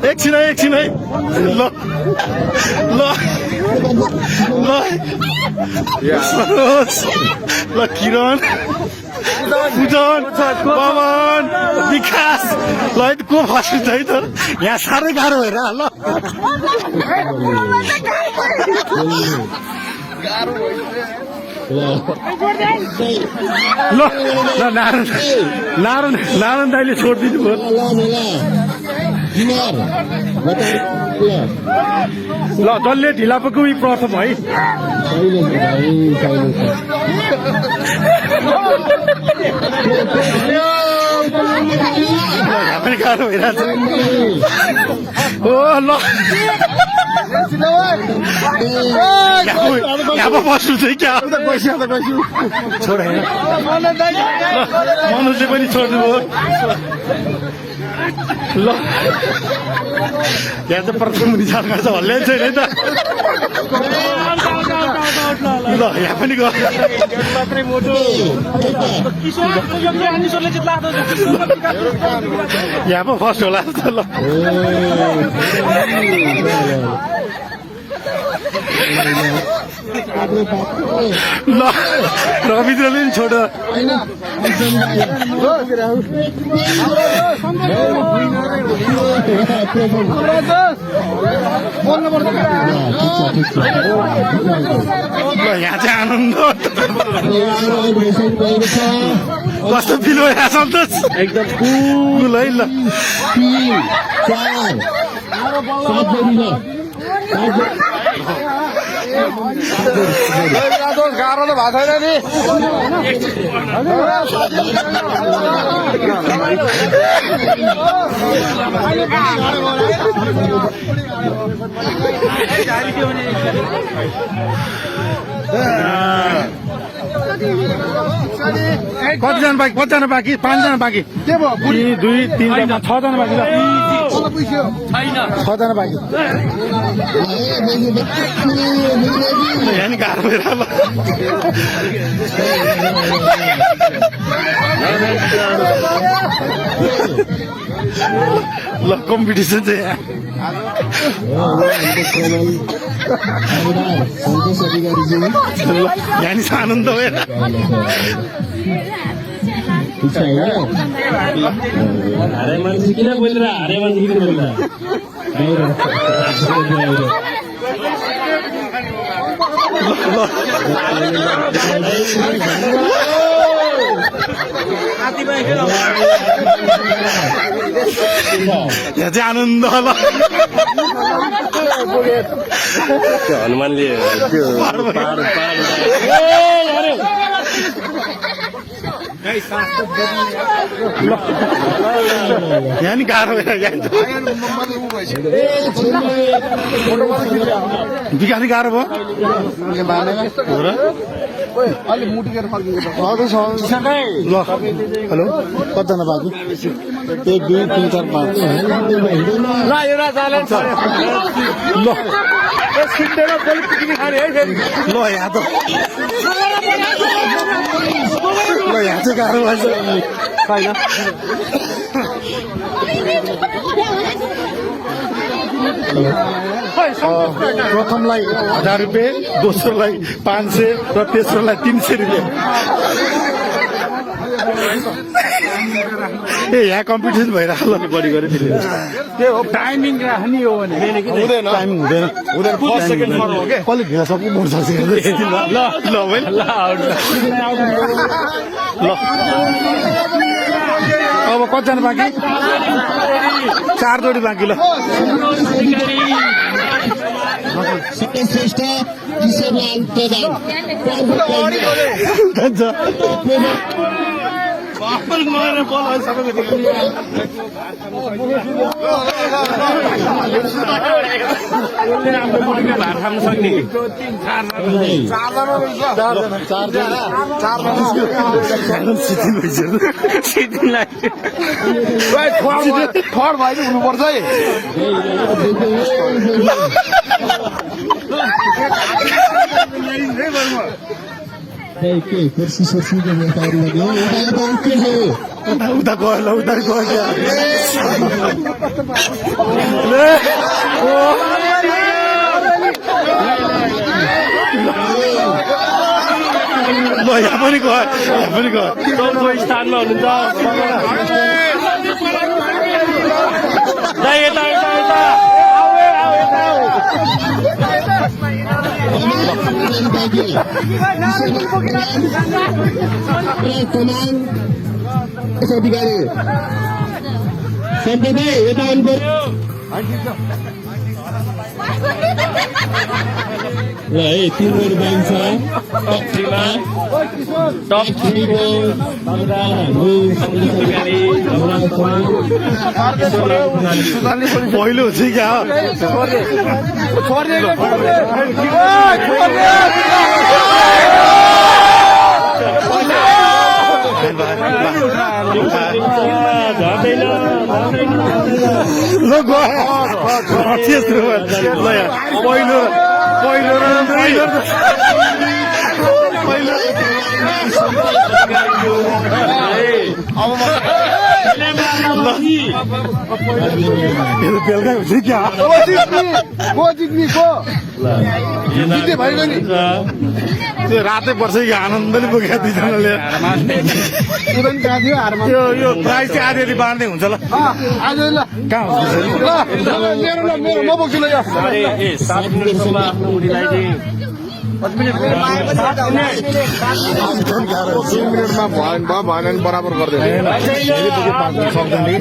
एकछिन है ल किरण पूजन पवन विकास ल को फर्स्ट है त यहाँ साह्रै गाह्रो भएर ल नारायण दाइले छोडिदिनु भयो ल जसले ढिला पक्कै प्रथम है पनि गाह्रो भइरहेछ ओ ल यहाँ बस्नु चाहिँ क्या छोड होइन मनोजले पनि छोड्नु भयो ल यहाँ चाहिँ प्रथम निचारमा छ हल्ले छैन है त ल यहाँ पनि गयो यहाँ पो फर्स्ट होला त ल ल रविन्द्रले पनि छोड ल यहाँ चाहिँ आनन्द कस्तो फिल भइरहेको सन्तोष एकदम कुल है ल गाह्रो त भएको छैन नि कतिजना बाँकी 5जना बाँकी के भयो 2 3 6जना बाँकी ल 6जना बाँकी यहाँ नि गाह्रो भएर ल कम्पिटिसन चाहिँ यहाँ नि आनन्द भएर हरे मान्छे किन बोलिरह हरे मान्छे किन बोलिरह यहाँ चाहिँ आनन्द होला हनुमानले त्यो यहाँ नि गाह्रो बिगारी गाह्रो भयो ल हेलो कतिजना बाँकी 1 2 3 4 5 ल यहाँ त ल यहाँ चाहिँ गाह्रो भएछ छैन प्रथमलाई 1000 रुपियाँ दोस्रोलाई 500 र तेस्रोलाई 300 रुपियाँ ए यहाँ कम्पिटिसन भइरहेको ल बढी गरे त्यो हो टाइमिङ राख्ने हो भने हुँदैन टाइमिङ हुँदैन फर्स्ट सेकेन्ड फर्म हो के कसले घेरा सक्नु मोर्छ ल ल भाइ ल अब कतिजना बाँकी 4 जोडी बाँकी ल श्रेष्ठ किशोरलाल हुनुपर्छ है के कुर्सी सोर्सीको व्यापार लाग्यो उता के हो उता गयो ल उता गयो क्या ल यहाँ पनि गयो यहाँ पनि गयो चौथो स्थानमा हुनुहुन्छ यता यता यता कमान अधिकारी सम्पदाय यता आउनु पर्यो ल है 3 गोल बाइन्छ टप 3 को पहिलो हुन्छ क्या ल गयो त्यस्तो ल पहिलो पहिलो र पहिलो पहिलो बेलुका हुन्छ क्या त्यो रातै पर्छ कि आनन्दले बोकेको दुईजनाले यो प्राइस चाहिँ आधी आधी बाँड्दै हुन्छ ल कहाँ भएन बराबर गर्दैन सक्दैन